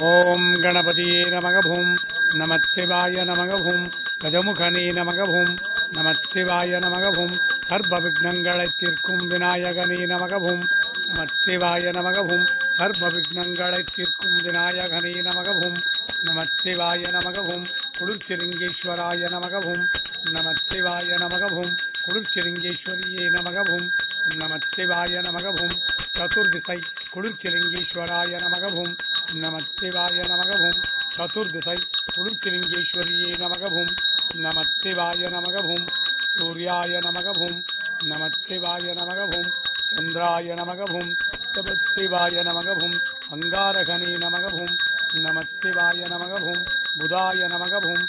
ஓம் கணபதியே நமகவும் நமச்சிவாய நமகவும் கஜமுகனே நமகவும் நமச்சிவாய நமகவும் சர்வ விக்னங்களை தீர்க்கும் விநாயகனே நமகவும் நமச்சிவாய நமகவும் சர்வ விக்னங்களை தீர்க்கும் விநாயகனே நமகவும் நமச்சிவாய நமகவும் குளிர்ச்சிலிங்கேஸ்வராய நமகவும் நமச்சிவாய நமகவும் குளிர்ச்சிலிங்கேஸ்வரியே நமகவும் நமச்சிவாய நமகவும் சதுர்திசை குளிர்ச்சிலிங்கேஸ்வராய நமகவும் நமச்சிவாய நமகவும் சதுர்திசை குளிர்ச்சிலிங்கேஸ்வரியே நமகவும் நமச்சிவாய நமகவும் சூர்யாய நமகவும் நமச்சிவாய நமகவும் சந்திராய நமகவும் நமச்சிவாய நமகவும் அங்காரகனே நமகவும் நமச்சிவாய நமகவும் புதாய நமகவும்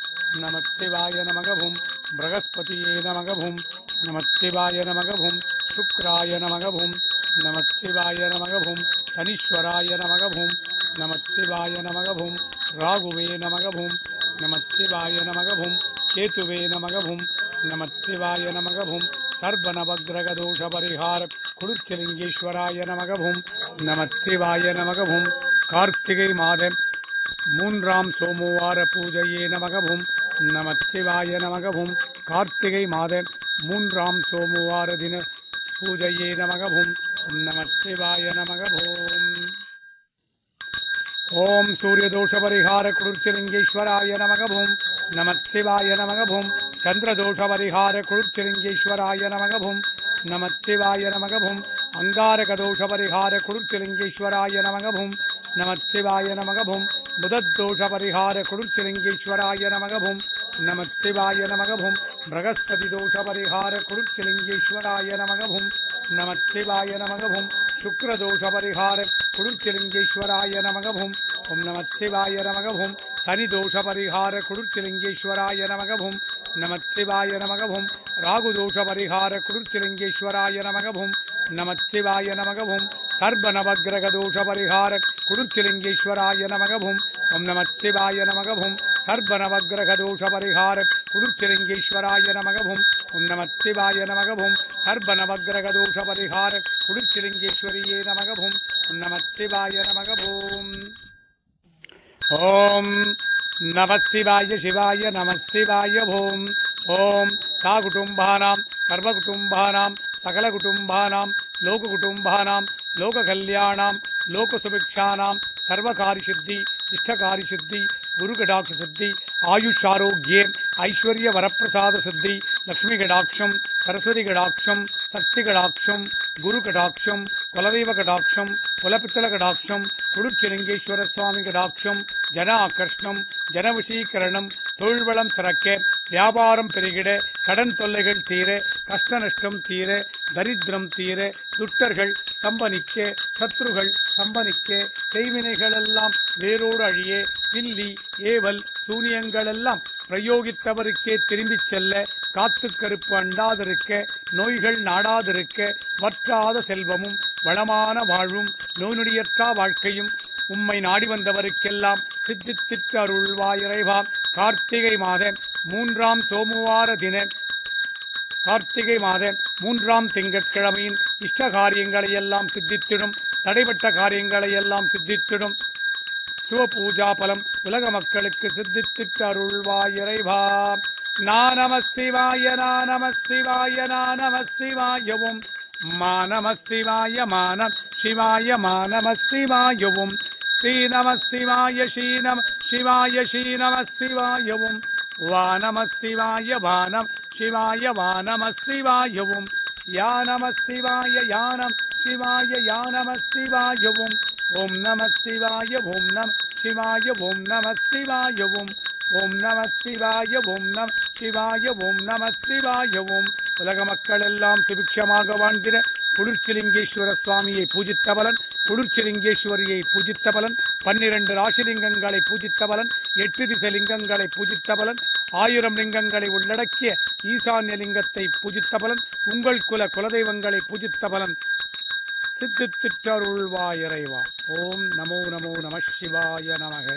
நமச்சிவாய நமகவும் பிரகஸ்பதியே நமகவும் நமச்சிவாய நமகவும் சுக்ராய நமகவும் நமச்சிவாய நமகவும் சனீஸ்வராய நமகவும் நமச்சிவாய நமகவும் ராகுவே நமகவும் நமச்சிவாய நமகவும் கேதுவே நமகவும் நமச்சிவாய நமகவும் சர்வநவக்கிரக தோஷ பரிகார குளிர்ச்சிலிங்கேஸ்வராய நமகவும் நமச்சிவாய நமகவும் கார்த்திகை மாதம் 3ஆம் சோமவார பூஜையே நமகவும் நமச்சிவாய நமகவும் கார்த்திகை மாதம் 3ஆம் சோமவார தின பூஜையே நமகவும் நமச்சிவாய நமகவும் ஓம் சூரியதோஷ பரிகார குளிர்ச்சிலிங்கேஸ்வராய நமகவும் நமச்சிவாய நமகவும் சந்திரதோஷ பரிகார குளிர்ச்சிலிங்கேஸ்வராய நமகவும் நமச்சிவாய நமகவும் அங்காரக தோஷ பரிகார குளிர்ச்சிலிங்கேஸ்வராய நமகவும் நமச்சிவாய நமகவும் புதத்தோஷ பரிகார குளிர்ச்சிலிங்கேஸ்வராய நமகவும் நமச்சிவாய நமகவும் பிரகஸ்பதி தோஷ பரிகார குளிர்ச்சிலிங்கேஸ்வராய நமகவும் நமச்சிவாய நமகவும் சுக்ரதோஷ பரிகார குளிர்ச்சிலிங்கேஸ்வராய நமகவும் ஓம் நமச்சிவாய நமகவும் சனிதோஷ பரிகார குளிர்ச்சிலிங்கேஸ்வராய நமகவும் நமச்சிவாய நமகவும் ராகுதோஷ பரிகார குளிர்ச்சிலிங்கேஸ்வராய நமகவும் நமச்சிவாய நமகவும் சர்வநவக்கிரக தோஷ பரிகார குளிர்ச்சிலிங்கேஸ்வராய நமகவும் ஓம் நமச்சிவாய நமகவும் சர்வநவக்கிரக தோஷ பரிகார குளிர்ச்சிலிங்கேஸ்வராய நமகவும் ஓம் நமச்சிவாய நமகவும் சர்வநவக்கிரக தோஷ பரிகார குளிர்ச்சிலிங்கேஸ்வரியே நமகவும் ஓம் நமச்சிவாய நமகவும் ஓம் நமசிவாய சிவாய நமசிவாய ஓம் ஓம் சாகுடும்பானாம் சர்வகுடும்பானாம் சகலகுடும்பானாம் லோககுடும்பானாம் லோககல்யாணாம் லோகசுபிக்ஷானாம் சர்வகாரிசித்தி இஷ்டகாரிசித்தி குருகடாட்சசித்தி ஆயுஷாரோக்கியே ஐஸ்வர்ய வரப்பிரசாத சித்தி லக்ஷ்மி கடாட்சம் சரஸ்வதி கடாட்சம் சக்தி கடாட்சம் குரு கடாட்சம் குலதெய்வ கடாட்சம் குலபித்தல கடாட்சம் குளிர்ச்சிலிங்கேஸ்வர சுவாமி கடாட்சம் ஜன ஆகர்ஷணம் ஜனவசீகரணம் தொழில்வளம் சிறக்க வியாபாரம் பெருகிட கடன் தொல்லைகள் தீர கஷ்ட நஷ்டம் தீர தரித்திரம் தீர துட்டர்கள் சம்பனிக்க சத்ருகள் சம்பனிக்க செய்வினைகளெல்லாம் வேரோடு அழிய பில்லி ஏவல் சூனியங்களெல்லாம் பிரயோகித்தவருக்கே திரும்பிச் செல்ல காத்து கருப்பு அண்டாதிருக்க நோய்கள் நாடாதிருக்க வற்றாத செல்வமும் வளமான வாழ்வும் நோய்நொடியற்றா வாழ்க்கையும் உம்மை நாடி வந்தவருக்கெல்லாம் சித்தித்திட்டு அருள்வாயிறைவா. கார்த்திகை மாதம் 3ஆம் சோமவார தின கார்த்திகை மாதம் 3ஆம் திங்கட்கிழமையின் இஷ்ட காரியங்களை எல்லாம் சித்தித்திடும், தடைப்பட்ட காரியங்களை எல்லாம் சித்தித்திடும் சிவபூஜா பலம் உலக மக்களுக்கு சித்தித்திட்டு அருள்வாயிறைவா. நம சிவாய நம சிவாய நம சிவாயவும் நம சிவாய மான சிவாய நம சிவாயவும் ஸ்ரீ நம சிவாய ஸ்ரீநம சிவாய ஸ்ரீ நம சிவாயவும் நம சிவாய வானம் சிவாய நம சிவாயவும் யா நம சிவாய யானம் சிவாய நம சிவாயவும் ஓம் நம சிவாய ஓம் நம சிவாய ஓம் நம சிவாயவும் ஓம் நம சிவாய ஓம் நம சிவாய ஓம் நம சிவாயவும். உலக மக்கள் எல்லாம் சுபிக்ஷமாக வாழ்ந்திட குளிர்ச்சிலிங்கேஸ்வர சுவாமியை பூஜித்த பலன், குளிர்ச்சிலிங்கேஸ்வரியை பூஜித்த பலன், 12 ராசிலிங்கங்களை பூஜித்த பலன், 8 திசைலிங்கங்களை பூஜித்த பலன், 1000 லிங்கங்களை உள்ளடக்கிய ஈசான்ய லிங்கத்தை பூஜித்த பலன், உங்கள் குலதெய்வங்களை பூஜித்த பலன் சித்தித்திட்டருள்வாயிறைவா. ஓம் நமோ நமோ நம சிவாய நமக.